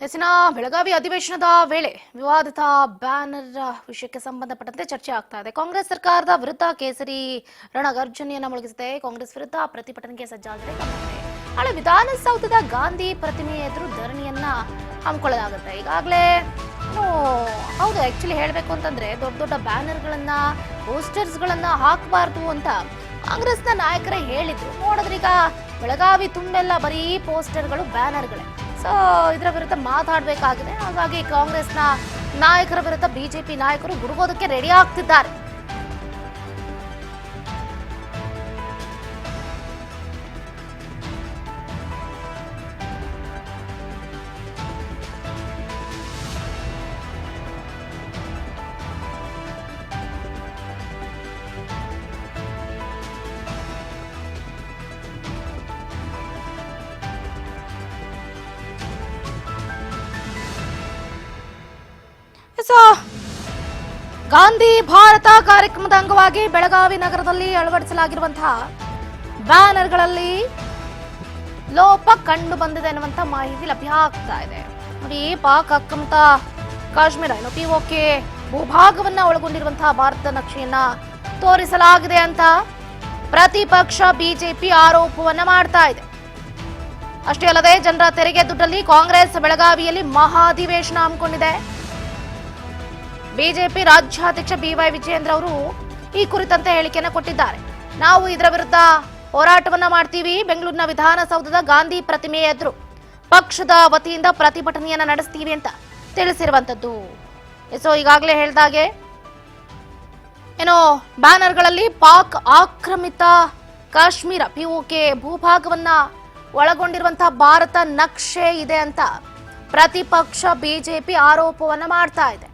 ಹೆಚ್ಚಿನ ಬೆಳಗಾವಿ ಅಧಿವೇಶನದ ವೇಳೆ ವಿವಾದಿತ ಬ್ಯಾನರ್ ವಿಷಯಕ್ಕೆ ಸಂಬಂಧಪಟ್ಟಂತೆ ಚರ್ಚೆ ಆಗ್ತಾ ಇದೆ. ಕಾಂಗ್ರೆಸ್ ಸರ್ಕಾರದ ವಿರುದ್ಧ ಕೇಸರಿ ರಣಗರ್ಜನೆಯನ್ನ ಮೊಳಗಿಸಿದೆ. ಕಾಂಗ್ರೆಸ್ ವಿರುದ್ಧ ಪ್ರತಿಭಟನೆಗೆ ಸಜ್ಜಾಗಿದೆ. ನಾಳೆ ವಿಧಾನಸೌಧದ ಗಾಂಧಿ ಪ್ರತಿಮೆ ಎದುರು ಧರಣಿಯನ್ನ ಹಮ್ಮಿಕೊಳ್ಳಲಾಗುತ್ತೆ. ಈಗಾಗಲೇ ಹೌದು, ಆಕ್ಚುಲಿ ಹೇಳಬೇಕು ಅಂತಂದ್ರೆ ದೊಡ್ಡ ದೊಡ್ಡ ಬ್ಯಾನರ್ಗಳನ್ನ ಪೋಸ್ಟರ್ಸ್ಗಳನ್ನ ಹಾಕಬಾರ್ದು ಅಂತ ಕಾಂಗ್ರೆಸ್ನ ನಾಯಕರೇ ಹೇಳಿದ್ರು. ನೋಡಿದ್ರೆ ಈಗ ಬೆಳಗಾವಿ ತುಂಬೆಲ್ಲ ಬರೀ ಪೋಸ್ಟರ್ಗಳು, ಬ್ಯಾನರ್ಗಳೇ. ಸೊ ಇದರ ವಿರುದ್ಧ ಮಾತಾಡಬೇಕಾಗಿದೆ. ಹಾಗಾಗಿ ಕಾಂಗ್ರೆಸ್ನ ನಾಯಕರ ವಿರುದ್ಧ ಬಿಜೆಪಿ ನಾಯಕರು ಗುಡುಗೋದಕ್ಕೆ ರೆಡಿ ಆಗ್ತಿದ್ದಾರೆ. ಗಾಂಧಿ ಭಾರತ ಕಾರ್ಯಕ್ರಮದ ಅಂಗವಾಗಿ ಬೆಳಗಾವಿ ನಗರದಲ್ಲಿ ಅಳವಡಿಸಲಾಗಿರುವಂತಹ ಬ್ಯಾನರ್ಗಳಲ್ಲಿ ಲೋಪ ಕಂಡು ಬಂದಿದೆ ಎನ್ನುವಂತ ಮಾಹಿತಿ ಲಭ್ಯ ಆಗ್ತಾ ಇದೆ. ನೋಡಿ, ಪಾಕ್ ಆಕ್ರಮಿತ ಕಾಶ್ಮೀರ ಪಿಒಕೆ ಭೂಭಾಗವನ್ನ ಒಳಗೊಂಡಿರುವಂತಹ ಭಾರತದ ನಕ್ಷೆಯನ್ನ ತೋರಿಸಲಾಗಿದೆ ಅಂತ ಪ್ರತಿಪಕ್ಷ ಬಿಜೆಪಿ ಆರೋಪವನ್ನ ಮಾಡ್ತಾ ಇದೆ. ಅಷ್ಟೇ ಅಲ್ಲದೆ ಜನರ ತೆರಿಗೆ ದುಡ್ಡಲ್ಲಿ ಕಾಂಗ್ರೆಸ್ ಬೆಳಗಾವಿಯಲ್ಲಿ ಮಹಾ ಅಧಿವೇಶನ ಹಮ್ಮಿಕೊಂಡಿದೆ. ಬಿಜೆಪಿ ರಾಜ್ಯಾಧ್ಯಕ್ಷ ಬಿವೈ ವಿಜಯೇಂದ್ರ ಅವರು ಈ ಕುರಿತಂತೆ ಹೇಳಿಕೆಯನ್ನು ಕೊಟ್ಟಿದ್ದಾರೆ. ನಾವು ಇದರ ವಿರುದ್ಧ ಹೋರಾಟವನ್ನ ಮಾಡ್ತೀವಿ. ಬೆಂಗಳೂರಿನ ವಿಧಾನಸೌಧದ ಗಾಂಧಿ ಪ್ರತಿಮೆ ಎದುರು ಪಕ್ಷದ ವತಿಯಿಂದ ಪ್ರತಿಭಟನೆಯನ್ನ ನಡೆಸ್ತೀವಿ ಅಂತ ತಿಳಿಸಿರುವಂತದ್ದು. ಸೊ ಈಗಾಗಲೇ ಹೇಳಿದಾಗೆ ಏನೋ ಬ್ಯಾನರ್ಗಳಲ್ಲಿ ಪಾಕ್ ಆಕ್ರಮಿತ ಕಾಶ್ಮೀರ ಪಿಒಕೆ ಭೂಭಾಗವನ್ನ ಒಳಗೊಂಡಿರುವಂತಹ ಭಾರತ ನಕ್ಷೆ ಇದೆ ಅಂತ ಪ್ರತಿಪಕ್ಷ ಬಿಜೆಪಿ ಆರೋಪವನ್ನ ಮಾಡ್ತಾ ಇದೆ.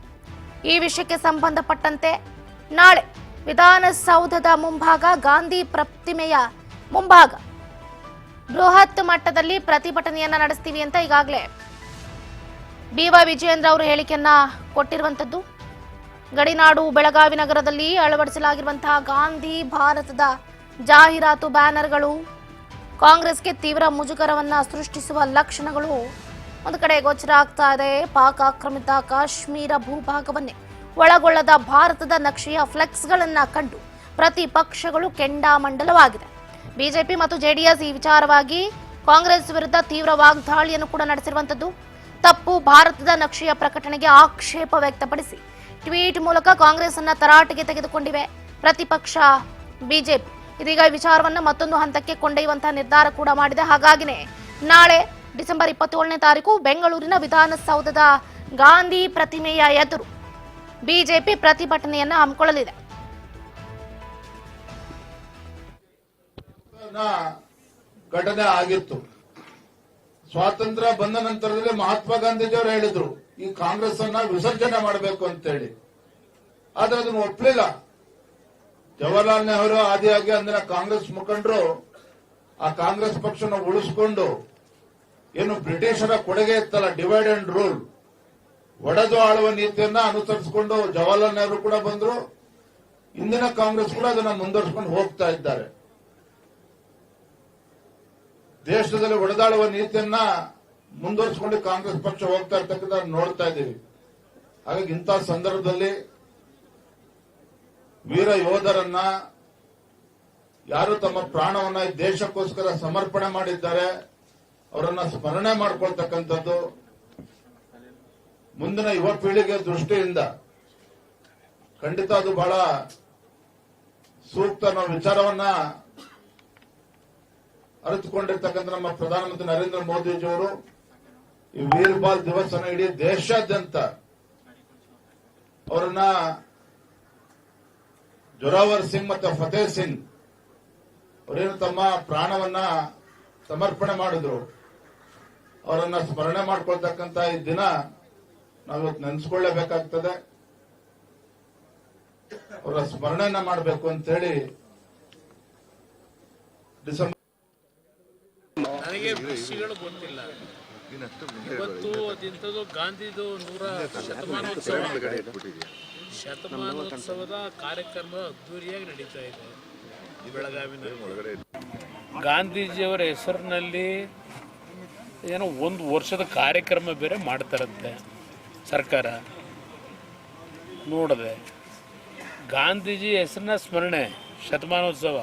ಈ ವಿಷಯಕ್ಕೆ ಸಂಬಂಧಪಟ್ಟಂತೆ ನಾಳೆ ವಿಧಾನಸೌಧದ ಮುಂಭಾಗ ಗಾಂಧಿ ಪ್ರತಿಮೆಯ ಮುಂಭಾಗ ಬೃಹತ್ ಮಟ್ಟದಲ್ಲಿ ಪ್ರತಿಭಟನೆಯನ್ನ ನಡೆಸ್ತೀವಿ ಅಂತ ಈಗಾಗಲೇ ಬಿವೈ ವಿಜಯೇಂದ್ರ ಅವರು ಹೇಳಿಕೆಯನ್ನ ಕೊಟ್ಟಿರುವಂತದ್ದು. ಗಡಿನಾಡು ಬೆಳಗಾವಿ ನಗರದಲ್ಲಿ ಅಳವಡಿಸಲಾಗಿರುವಂತಹ ಗಾಂಧಿ ಭಾರತದ ಜಾಹೀರಾತು ಬ್ಯಾನರ್ಗಳು ಕಾಂಗ್ರೆಸ್ಗೆ ತೀವ್ರ ಮುಜುಗರವನ್ನ ಸೃಷ್ಟಿಸುವ ಲಕ್ಷಣಗಳು ಒಂದು ಕಡೆ ಗೋಚರ ಆಗ್ತಾ ಇದೆ. ಪಾಕ್ ಆಕ್ರಮಿತ ಕಾಶ್ಮೀರ ಭೂಭಾಗವನ್ನೇ ಒಳಗೊಳ್ಳದ ಭಾರತದ ನಕ್ಷೆಯ ಫ್ಲೆಕ್ಸ್ಗಳನ್ನ ಕಂಡು ಪ್ರತಿಪಕ್ಷಗಳು ಕೆಂಡಾಮಂಡಲವಾಗಿದೆ. ಬಿಜೆಪಿ ಮತ್ತು ಜೆಡಿಎಸ್ ಈ ವಿಚಾರವಾಗಿ ಕಾಂಗ್ರೆಸ್ ವಿರುದ್ಧ ತೀವ್ರ ವಾಗ್ದಾಳಿಯನ್ನು ಕೂಡ ನಡೆಸಿರುವಂತದ್ದು. ತಪ್ಪು ಭಾರತದ ನಕ್ಷೆಯ ಪ್ರಕಟಣೆಗೆ ಆಕ್ಷೇಪ ವ್ಯಕ್ತಪಡಿಸಿ ಟ್ವೀಟ್ ಮೂಲಕ ಕಾಂಗ್ರೆಸ್ ಅನ್ನ ತರಾಟೆಗೆ ತೆಗೆದುಕೊಂಡಿವೆ ಪ್ರತಿಪಕ್ಷ ಬಿಜೆಪಿ. ಇದೀಗ ಈ ವಿಚಾರವನ್ನು ಮತ್ತೊಂದು ಹಂತಕ್ಕೆ ಕೊಂಡೊಯ್ಯುವಂತಹ ನಿರ್ಧಾರ ಕೂಡ ಮಾಡಿದೆ. ಹಾಗಾಗಿನೇ ನಾಳೆ ಡಿಸೆಂಬರ್ 27ನೇ ತಾರೀಕು ಬೆಂಗಳೂರಿನ ವಿಧಾನಸೌಧದ ಗಾಂಧಿ ಪ್ರತಿಮೆಯ ಎದುರು ಬಿಜೆಪಿ ಪ್ರತಿಭಟನೆಯನ್ನ ಹಮ್ಮಿಕೊಳ್ಳಲಿದೆ. ಘಟನೆ ಆಗಿತ್ತು. ಸ್ವಾತಂತ್ರ್ಯ ಬಂದ ನಂತರದಲ್ಲಿ ಮಹಾತ್ಮ ಗಾಂಧೀಜಿಯವರು ಹೇಳಿದ್ರು ಈ ಕಾಂಗ್ರೆಸ್ ಅನ್ನ ವಿಸರ್ಜನೆ ಮಾಡಬೇಕು ಅಂತೇಳಿ. ಆದ್ರೆ ಅದನ್ನು ಒಪ್ಪಲಿಲ್ಲ. ಜವಾಹರ್ಲಾಲ್ ನೆಹರು ಆದಿಯಾಗಿ ಅಂದಿನ ಕಾಂಗ್ರೆಸ್ ಮುಖಂಡರು ಆ ಕಾಂಗ್ರೆಸ್ ಪಕ್ಷನ ಉಳಿಸಿಕೊಂಡು ಏನು ಬ್ರಿಟಿಷರ ಕೊಡುಗೆ ಇತ್ತಲ್ಲ, ಡಿವೈಡ್ ಅಂಡ್ ರೂಲ್, ಒಡೆದು ಆಳುವ ನೀತಿಯನ್ನ ಅನುಸರಿಸಿಕೊಂಡು ಜವಾಹರ್ಲಾಲ್ ನೆಹರು ಕೂಡ ಬಂದ್ರು. ಇಂದಿನ ಕಾಂಗ್ರೆಸ್ ಕೂಡ ಅದನ್ನ ಮುಂದುವರಿಸಿಕೊಂಡು ಹೋಗ್ತಾ ಇದ್ದಾರೆ. ದೇಶದಲ್ಲಿ ಒಡೆದಾಳುವ ನೀತಿಯನ್ನ ಮುಂದುವರಿಸಿಕೊಂಡು ಕಾಂಗ್ರೆಸ್ ಪಕ್ಷ ಹೋಗ್ತಾ ಇರ್ತಕ್ಕಂಥ ನೋಡ್ತಾ ಇದ್ದೀವಿ. ಹಾಗಾಗಿ ಇಂತಹ ಸಂದರ್ಭದಲ್ಲಿ ವೀರ ಯೋಧರನ್ನ, ಯಾರು ತಮ್ಮ ಪ್ರಾಣವನ್ನ ದೇಶಕ್ಕೋಸ್ಕರ ಸಮರ್ಪಣೆ ಮಾಡಿದ್ದಾರೆ, ಅವರನ್ನ ಸ್ಮರಣೆ ಮಾಡ್ಕೊಳ್ತಕ್ಕಂಥದ್ದು ಮುಂದಿನ ಯುವ ಪೀಳಿಗೆ ದೃಷ್ಟಿಯಿಂದ ಖಂಡಿತ ಅದು ಬಹಳ ಸೂಕ್ತ ವಿಚಾರವನ್ನ ಅರಿತುಕೊಂಡಿರ್ತಕ್ಕಂಥ ನಮ್ಮ ಪ್ರಧಾನಮಂತ್ರಿ ನರೇಂದ್ರ ಮೋದಿಜಿಯವರು ಈ ವೀರ್ ಬಾಲ್ ದಿವಸನ ಇಡೀ ದೇಶಾದ್ಯಂತ ಅವರನ್ನ ಜೋರಾವರ್ ಸಿಂಗ್ ಮತ್ತು ಫತೇಹ್ ಸಿಂಗ್ ಅವರೇನು ತಮ್ಮ ಪ್ರಾಣವನ್ನ ಸಮರ್ಪಣೆ ಮಾಡಿದ್ರು, ಅವರನ್ನ ಸ್ಮರಣೆ ಮಾಡ್ಕೊಳ್ತಕ್ಕಂತ ಈ ದಿನ ನಾವಿವತ್ತು ನೆನೆಸ್ಕೊಳ್ಳೇಬೇಕಾಗ್ತದೆ. ಅವರ ಸ್ಮರಣೆಯನ್ನ ಮಾಡಬೇಕು ಅಂತೇಳಿ ಡಿಸೆಂಬರ್ ನನಗೆ ವಿಷಯಗಳು ಗೊತ್ತಿಲ್ಲ. ಇವತ್ತು ಅದಿಂಥದ್ದು ಗಾಂಧಿದು 100 ಶತಮಾನೋತ್ಸವದ ಕಾರ್ಯಕ್ರಮ ಅದ್ದೂರಿಯಾಗಿ ನಡೀತಾ ಇದೆ ಬೆಳಗಾವಿನಲ್ಲಿ. ಗಾಂಧೀಜಿಯವರ ಹೆಸರಿನಲ್ಲಿ ಏನೋ ಒಂದು ವರ್ಷದ ಕಾರ್ಯಕ್ರಮ ಬೇರೆ ಮಾಡ್ತಾರಂತೆ ಸರ್ಕಾರ. ನೋಡಿದೆ ಗಾಂಧೀಜಿ ಹೆಸರನ್ನ ಸ್ಮರಣೆ ಶತಮಾನೋತ್ಸವ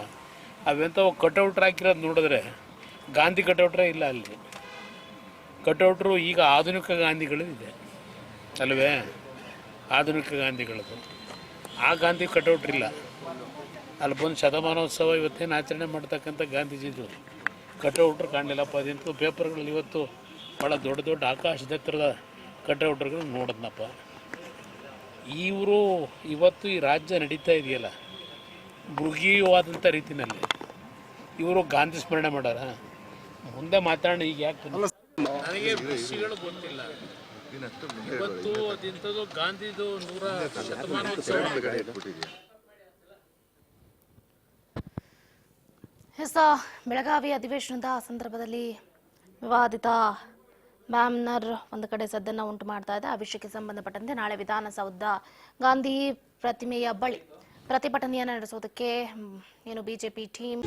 ಅವೆಂಥವು ಕಟೌಟ್ರ್ ಹಾಕಿರೋದು ನೋಡಿದ್ರೆ ಗಾಂಧಿ ಕಟೌಟ್ರೇ ಇಲ್ಲ ಅಲ್ಲಿ. ಕಟೌಟ್ರು ಈಗ ಆಧುನಿಕ ಗಾಂಧಿಗಳಿದೆ ಅಲ್ವೇ, ಆಧುನಿಕ ಗಾಂಧಿಗಳದು. ಆ ಗಾಂಧಿ ಕಟೌಟ್ರಿಲ್ಲ ಅಲ್ಲಿ. ಬಂದು ಶತಮಾನೋತ್ಸವ ಇವತ್ತೇನು ಆಚರಣೆ ಮಾಡ್ತಕ್ಕಂಥ ಗಾಂಧೀಜಿದು ಕಟೌಟ್ರು ಕಾಣಲಿಲ್ಲಪ್ಪ. ಅದಿಂತೂ ಪೇಪರ್ಗಳಲ್ಲಿ ಇವತ್ತು ಭಾಳ ದೊಡ್ಡ ದೊಡ್ಡ ಆಕಾಶದೆತ್ತರದ ಕಟೌಟ್ರುಗಳು ನೋಡಿದ್ನಪ್ಪ. ಇವರು ಇವತ್ತು ಈ ರಾಜ್ಯ ನಡೀತಾ ಇದೆಯಲ್ಲ ಮೃಗೀಯವಾದಂಥ ರೀತಿಯಲ್ಲಿ ಇವರು ಗಾಂಧಿ ಸ್ಮರಣೆ ಮಾಡ್ಯಾರ. ಮುಂದೆ ಮಾತಾಡೋಣ. ಈಗ ಯಾಕೆ ನನಗೆ ವಿಷಯಗಳು ಗೊತ್ತಿಲ್ಲ. ಇವತ್ತು ಅದಿಂಥದ್ದು ಗಾಂಧಿದು 100 ಶತಮಾನೋತ್ಸವ. ಬೆಳಗಾವಿ ಅಧಿವೇಶನದ ಸಂದರ್ಭದಲ್ಲಿ ವಿವಾದಿತ ಬ್ಯಾನರ್ ಒಂದು ಕಡೆ ಸದ್ದನ್ನು ಉಂಟು ಮಾಡ್ತಾ ಇದೆ. ಆ ವಿಷಯಕ್ಕೆ ಸಂಬಂಧಪಟ್ಟಂತೆ ನಾಳೆ ವಿಧಾನಸೌಧ ಗಾಂಧಿ ಪ್ರತಿಮೆಯ ಬಳಿ ಪ್ರತಿಭಟನೆಯನ್ನು ನಡೆಸುವುದಕ್ಕೆ ಏನು ಬಿಜೆಪಿ ಟೀಮ್